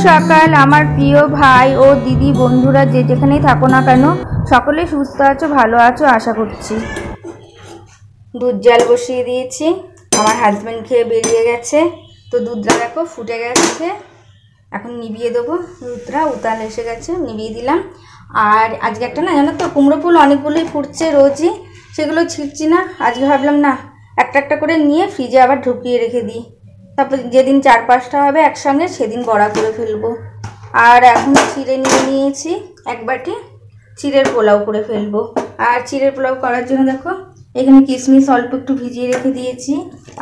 সকাল আমার প্রিয় ভাই ও দিদি বন্ধুরা যে যেখানেই থাকো না কেন সকলেই সুস্থ আছো, ভালো আছো আশা করছি। দুধ জাল বসিয়ে দিয়েছি, আমার হাজব্যান্ড খেয়ে বেরিয়ে গেছে, তো দুধটা দেখো ফুটে গেছে, এখন নিভিয়ে দেবো। দুধটা উতাল এসে গেছে, নিভিয়ে দিলাম। আর আজকে একটা না জানো তো কুমড়ো ফুল অনেকগুলোই ফুটছে রোজই, সেগুলো ছিঁড়ছি না। আজকে ভাবলাম না একটা একটা করে নিয়ে ফ্রিজে আবার ঢুকিয়ে রেখে দিই, তারপর যেদিন 4-5টা হবে একসঙ্গে সেদিন বড়া করে ফেলবো। আর এখন চিড়ে নিয়ে নিয়েছি এক বাটি, চিড়ের পোলাও করে ফেলবো। আর চিড়ের পোলাও করার জন্য দেখো এখানে কিশমিশ অল্প একটু ভিজিয়ে রেখে দিয়েছি,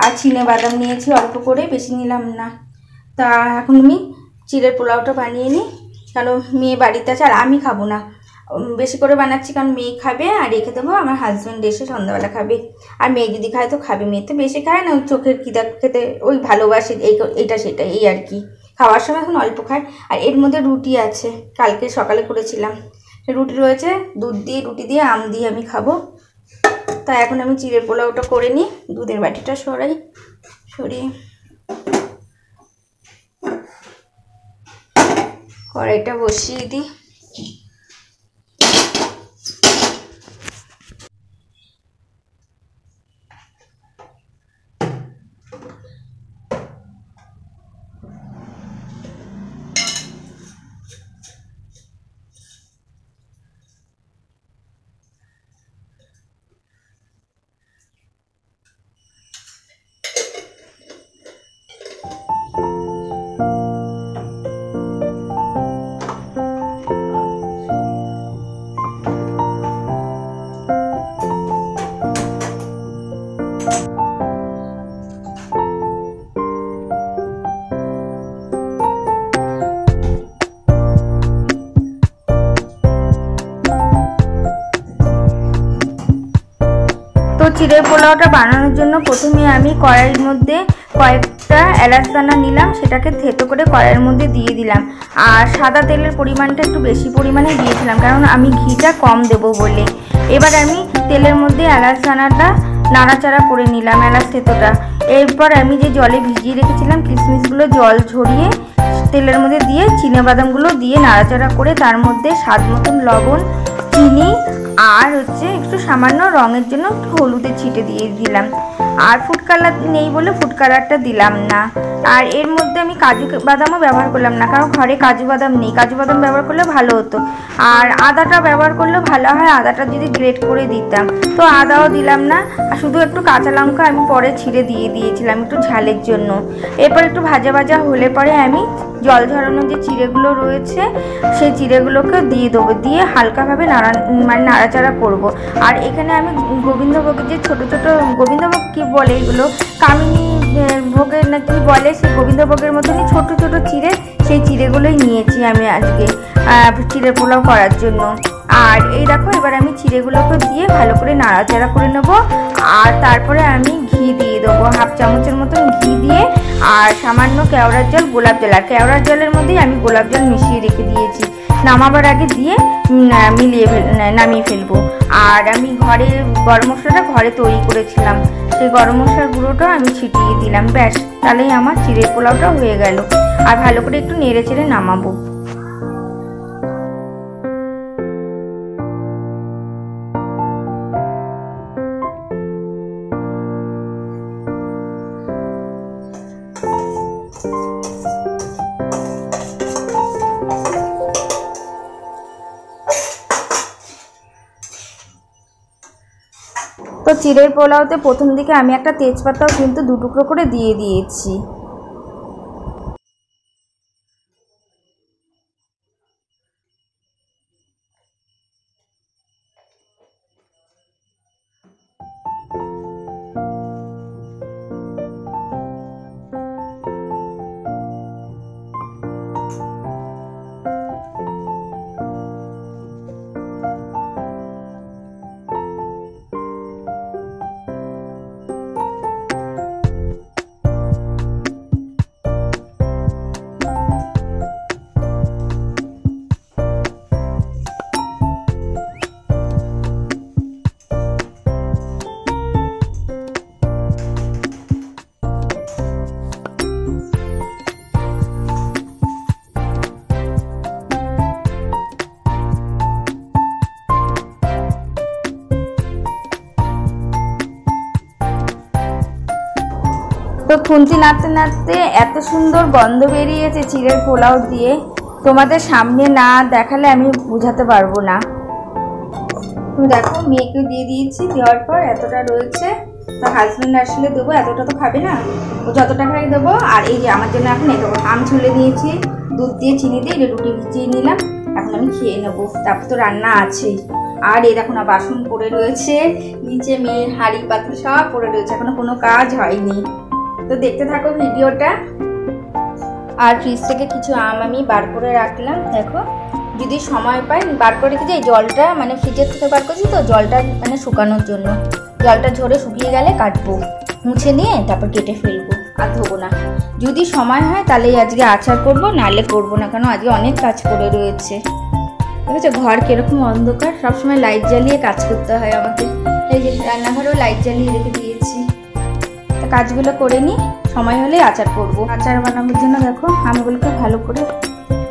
আর চিনে বাদাম নিয়েছি অল্প করে, বেশি নিলাম না। তা এখন আমি চিড়ের পোলাওটা বানিয়ে নিই, কারণ মেয়ে বাড়িতে আছে আর আমি খাবো না, বেশি করে বানাচ্ছি কারণ মেয়ে খাবে আর রেখে দেবো, আমার হাজব্যান্ড এসে সন্ধ্যাবেলা খাবে। আর মেয়ে যদি খায় তো খাবে, মেয়ে তো বেশি খায় না, ওই চোখের খিদা খেতে ওই ভালোবাসে এইটা সেটা এই আর কি, খাওয়ার সময় এখন অল্প খায়। আর এর মধ্যে রুটি আছে, কালকে সকালে করেছিলাম, রুটি রয়েছে, দুধ দিয়ে রুটি দিয়ে আম দিয়ে আমি খাবো। তাই এখন আমি চিড়ের পোলাওটা করে নিই, দুধের বাটিটা সরিয়ে কড়াইটা বসিয়ে দিই। তো চিড়ের পোলাওটা বানানোর জন্য প্রথমে আমি কড়াইয়ের মধ্যে কয়েকটা এলাচ দানা নিলাম, সেটাকে থেতো করে কড়াইয়ের মধ্যে দিয়ে দিলাম। আর সাদা তেলের পরিমাণটা একটু বেশি পরিমাণে দিয়েছিলাম, কারণ আমি ঘিটা কম দেবো বলে। এবার আমি তেলের মধ্যে এলাচ দানাটা নাড়াচাড়া করে নিলাম, এলাচ থেতোটা। এরপর আমি যে জলে ভিজিয়ে রেখেছিলাম কিশমিশগুলো জল ঝরিয়ে তেলের মধ্যে দিয়ে চিনেবাদামগুলো দিয়ে নাড়াচাড়া করে তার মধ্যে স্বাদ মতন লবণ, চিনি আর একটু সামান্য রঙের জন্য একটু হলুদের ছিটে দিয়ে দিলাম। আর ফুড কালার নেই বলে ফুড কালারটা দিলাম না। আর এর মধ্যে আমি কাজু বাদামও ব্যবহার করলাম না, কারণ ঘরে কাজু বাদাম নেই, কাজু বাদাম ব্যবহার করলে ভালো হতো। আর আদাটা ব্যবহার করলে ভালো হয়, আদাটা যদি গ্রেট করে দিতাম, তো আদাও দিলাম না। আর শুধু একটু কাঁচা লঙ্কা আমি পরে ছিঁড়ে দিয়ে দিয়েছিলাম একটু ঝালের জন্য। এরপর একটু ভাজা ভাজা হলে পরে আমি জল ঝরানো যে চিড়েগুলো রয়েছে সেই চিড়েগুলোকে দিয়ে দেবো, দিয়ে হালকাভাবে নাড়াচাড়া করব। আর এখানে আমি গোবিন্দভোগের যে ছোটো ছোটো, গোবিন্দভোগ কী বলে এগুলো, কামিনী ভোগের না কি বলে, সেই গোবিন্দভোগের মতনই ছোট ছোট চিড়ে, সেই চিড়েগুলোই নিয়েছি আমি আজকে চিড়ের পোলাও করার জন্য। আর এই দেখো এবার আমি চিড়েগুলোকে দিয়ে ভালো করে নাড়াচাড়া করে নেব। আর তারপরে আমি ঘি দিয়ে দেবো, 1/2 চামচের মতন ঘি দিয়ে, আর সামান্য কেওড়ার জল, গোলাপ জল। আর কেওড়ার জলের মধ্যেই আমি গোলাপ জল মিশিয়ে রেখে দিয়েছি, নামাবার আগে দিয়ে নামিয়ে ফেলবো। আর আমি ঘরে গরম মশলাটা ঘরে তৈরি করেছিলাম, সেই গরম মশলার গুঁড়োটা আমি ছিটিয়ে দিলাম, ব্যাস তাহলেই আমার চিড়ের পোলাওটাও হয়ে গেল। আর ভালো করে একটু নেড়ে চেড়ে নামাবো। তো চিড়ের পোলাওতে প্রথম দিকে আমি একটা তেজপাতাও কিন্তু 2 টুকরো করে দিয়ে দিয়েছি। তো খুন্তি নাড়তে নাড়তে এত সুন্দর গন্ধ বেরিয়েছে চিড়ের পোলাও দিয়ে, তোমাদের সামনে না দেখালে আমি বোঝাতে পারবো না। দেখো মেয়েকে দিয়ে দিয়েছি, দেওয়ার পর এতটা রয়েছে, তো হাজব্যান্ড আসলে দেবো, এতটা তো খাবে না, ও যতটা খাই দেবো। আর এই যে আমার জন্য এখন এত আম ছুলে নিয়েছি, দুধ দিয়ে চিনি দিয়ে রুটি ভিজিয়ে নিলাম, এখন আমি খেয়ে নেবো, তারপর তো রান্না আছেই। আর এই দেখো না বাসন পড়ে রয়েছে নিচে, মেয়ের হাঁড়ি পাতিল সব পড়ে রয়েছে, এখনো কোনো কাজ হয়নি। তো দেখতে থাকো ভিডিওটা। আর ফ্রিজ থেকে কিছু আম আমি বার করে রাখলাম, দেখো যদি সময় পাই বার করে রেখেছি। এই জলটা মানে ফ্রিজের থেকে বার করছি তো জলটা মানে শুকানোর জন্য, জলটা ঝরে শুকিয়ে গেলে কাটবো, মুছে নিয়ে তারপর কেটে ফেলবো, আর ধোবো না। যদি সময় হয় তাহলে আজকে আচার করবো, নাহলে করবো না, কারণ আজকে অনেক কাজ করে রয়েছে। ঠিক আছে, ঘর কিরকম অন্ধকার, সবসময় লাইট জ্বালিয়ে কাজ করতে হয় আমাকে। এই যে রান্নাঘরেও লাইট জ্বালিয়ে রেখে দিয়েছি, তা কাজগুলো করে নিই, সময় হলে আচার করব। আচার বানানোর জন্য দেখো আমগুলোকে ভালো করে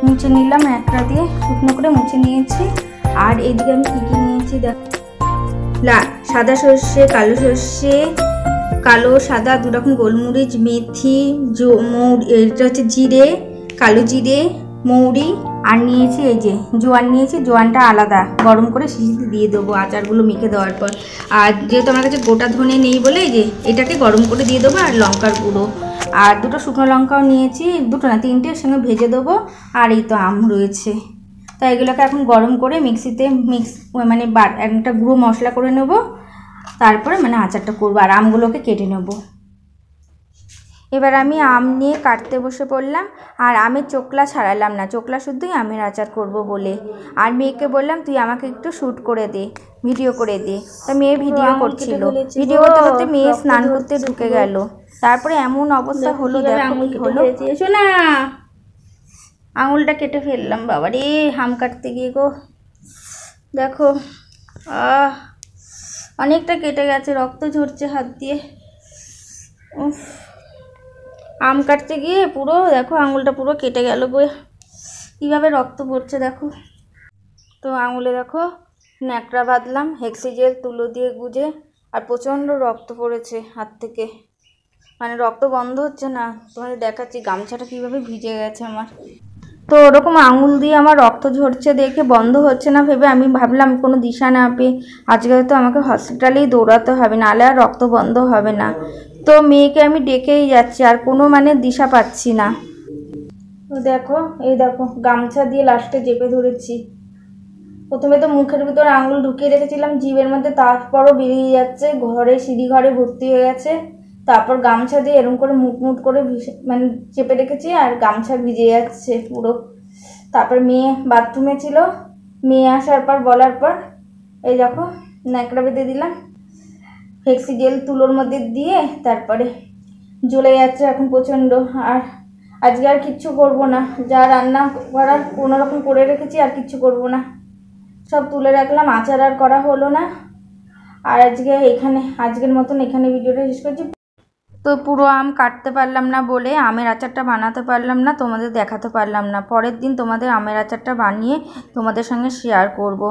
মুছে নিলাম, একটা দিয়ে শুকনো করে মুছে নিয়েছি। আর এইদিকে আমি কী কী নিয়েছি দেখো, সাদা সর্ষে, কালো সর্ষে, কালো সাদা দুরকম গোলমরিচ, মেথি, এটা হচ্ছে জিরে, কালো জিরে, মৌরি, আর নিয়েছি এই যে জোয়ান নিয়েছি, জোয়ানটা আলাদা গরম করে শিশিতে দিয়ে দেবো আচারগুলো মেখে দেওয়ার পর। আর যেহেতু আমার কাছে গোটা ধনে নেই বলে এই যে এটাকে গরম করে দিয়ে দেবো, আর লঙ্কার গুঁড়ো, আর দুটো শুকনো লঙ্কাও নিয়েছি, দুটো না তিনটের সঙ্গে ভেজে দেবো। আর এই তো আম রয়েছে, তাই এগুলোকে এখন গরম করে মিক্সিতে মানে একটা গুঁড়ো মশলা করে নেব, তারপরে মানে আচারটা করবো। আর আমগুলোকে কেটে নেব। এবার আমি আম নিয়ে কাটতে বসে পড়লাম, আর আমের চোকলা ছাড়ালাম না, চোকলা শুদ্ধই আমের আচার করব বলে। আর মেয়েকে বললাম তুই আমাকে একটু শ্যুট করে দে, ভিডিও করে দে, তা মেয়ে ভিডিও করছিল, ভিডিও করতে করতে মেয়ে স্নান করতে ঢুকে গেল, তারপরে এমন অবস্থা হলো, দেখো কি হলো। এসো না, আঙুলটা কেটে ফেললাম বাবা রে, হাম কাটতে গিয়ে গো, দেখো অনেকটা কেটে গেছে, রক্ত ঝরছে হাত দিয়ে। উফ, আম কাটতে গিয়ে পুরো দেখো আঙুলটা পুরো কেটে গেল গো, কীভাবে রক্ত পড়ছে দেখো। তো আঙুলে দেখো ন্যাকড়া বাঁধলাম হেক্সিজেল তুলো দিয়ে গুজে, আর প্রচণ্ড রক্ত পড়েছে হাত থেকে, মানে রক্ত বন্ধ হচ্ছে না। তোমাদের দেখাচ্ছি গামছাটা কীভাবে ভিজে গেছে আমার। তো ওরকম আঙুল দিয়ে আমার রক্ত ঝরছে দেখে বন্ধ হচ্ছে না ভেবে আমি ভাবলাম কোনো দিশা না পেয়ে আজকে তো আমাকে হসপিটালেই দৌড়াতে হবে, নাহলে আর রক্ত বন্ধ হবে না। তো মেয়েকে আমি ডেকেই যাচ্ছি, আর কোনো মানে দিশা পাচ্ছি না। তো দেখো এই দেখো গামছা দিয়ে লাস্টে চেপে ধরেছি, প্রথমে তো মুখের ভিতর আঙুল ঢুকিয়ে রেখেছিলাম জিভের মধ্যে, তারপরও বেরিয়ে যাচ্ছে, ঘরে সিঁড়ি ঘরে ভর্তি হয়ে গেছে। তারপর গামছা দিয়ে এরকম করে মুট করে মানে চেপে রেখেছি, আর গামছা ভিজে যাচ্ছে পুরো। তারপর মেয়ে বাথরুমে ছিল, মেয়ে আসার পর বলার পর এই দেখো ন্যাকড়া বেঁধে দিলাম ফ্লেক্সিজেল তুলোর মধ্যে দিয়ে, তারপরে জ্বলে যাচ্ছে এখন প্রচণ্ড। আর আজকে আর কিচ্ছু করবো না, যা রান্না করার কোনো রকম করে রেখেছি, আর কিচ্ছু করবো না, সব তুলে রাখলাম, আচার আর করা হলো না। আর আজকের মতন এখানে ভিডিওটা শেষ করছি। তো পুরো আম কাটতে পারলাম না বলে আমের আচারটা বানাতে পারলাম না, তোমাদের দেখাতে পারলাম না। পরের দিন তোমাদের আমের আচারটা বানিয়ে তোমাদের সঙ্গে শেয়ার করব।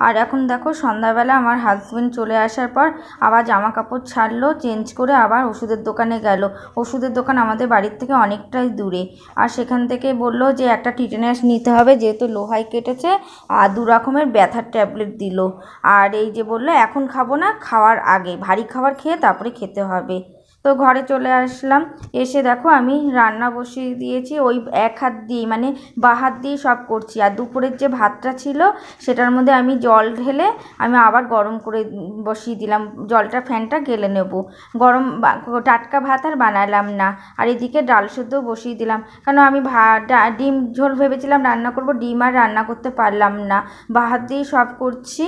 আর এখন দেখো সন্ধ্যাবেলা আমার হাজব্যান্ড চলে আসার পর আবার জামা কাপড় ছাড়লো, চেঞ্জ করে আবার ওষুধের দোকানে গেল। ওষুধের দোকান আমাদের বাড়ির থেকে অনেকটাই দূরে, আর সেখান থেকে বললো যে একটা টিটেনাস নিতে হবে, যেহেতু লোহায় কেটেছে, আর 2 রকমের ব্যথার ট্যাবলেট দিল। আর এই যে বললো এখন খাবো না, খাওয়ার আগে ভারী খাবার খেয়ে তারপরে খেতে হবে। তো ঘরে চলে আসলাম, এসে দেখো আমি রান্না বসিয়ে দিয়েছি, ওই এক হাত দিয়ে মানে বাঁ হাত দিয়ে সব করছি। আর দুপুরের যে ভাতটা ছিল সেটার মধ্যে আমি জল ঢেলে আমি আবার গরম করে বসিয়ে দিলাম, জলটা ফ্যানটা গেলে নেব। টাটকা ভাত আর বানালাম না। আর এদিকে ডাল সেদ্ধও বসিয়ে দিলাম, কারণ আমি ডিম ঝোল ভেবেছিলাম রান্না করব, ডিম আর রান্না করতে পারলাম না, বাঁ হাত দিয়ে সব করছি।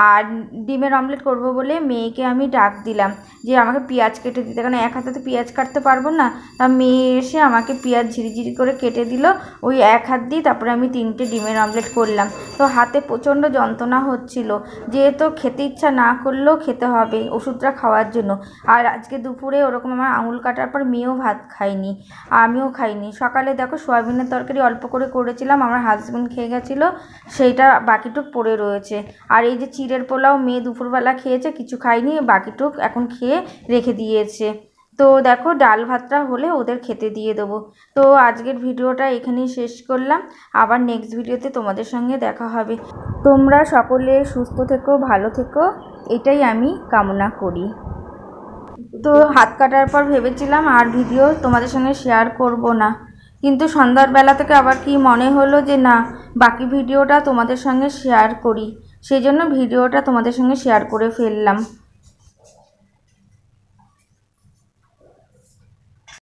আর ডিমের অমলেট করব বলে মেয়েকে আমি ডাক দিলাম যে আমাকে পেঁয়াজ কেটে দিতে, কারণ এক হাতে তো পেঁয়াজ কাটতে পারবো না। তা মেয়ে এসে আমাকে পেঁয়াজ ঝিরিঝিরি করে কেটে দিল ওই এক হাত দিয়ে, তারপরে আমি 3টে ডিমের অমলেট করলাম। তো হাতে প্রচণ্ড যন্ত্রণা হচ্ছিল, যেহেতু খেতে ইচ্ছা না করলেও খেতে হবে ওষুধটা খাওয়ার জন্য। আর আজকে দুপুরে ওরকম আমার আঙুল কাটার পর মেয়েও ভাত খায়নি, আমিও খাইনি। সকালে দেখো সয়াবিনের তরকারি অল্প করে করেছিলাম, আমার হাজব্যান্ড খেয়ে গেছিলো, সেইটা বাকিটুক পড়ে রয়েছে। আর এই যে চিড়ের পোলাও মেয়ে দুপুরবেলা খেয়েছে, কিছু খাইনি, বাকিটুক এখন খেয়ে রেখে দিয়েছে। তো দেখো ডাল ভাতটা হলে ওদের খেতে দিয়ে দেবো। তো আজকের ভিডিওটা এখানেই শেষ করলাম, আবার নেক্সট ভিডিওতে তোমাদের সঙ্গে দেখা হবে। তোমরা সকলে সুস্থ থেকো, ভালো থেকো, এটাই আমি কামনা করি। তো হাত কাটার পর ভেবেছিলাম আর ভিডিও তোমাদের সঙ্গে শেয়ার করব না, কিন্তু সন্ধ্যার বেলা থেকে আবার কি মনে হলো যে না, বাকি ভিডিওটা তোমাদের সঙ্গে শেয়ার করি, সেই জন্য ভিডিওটা তোমাদের সঙ্গে শেয়ার করে ফেললাম।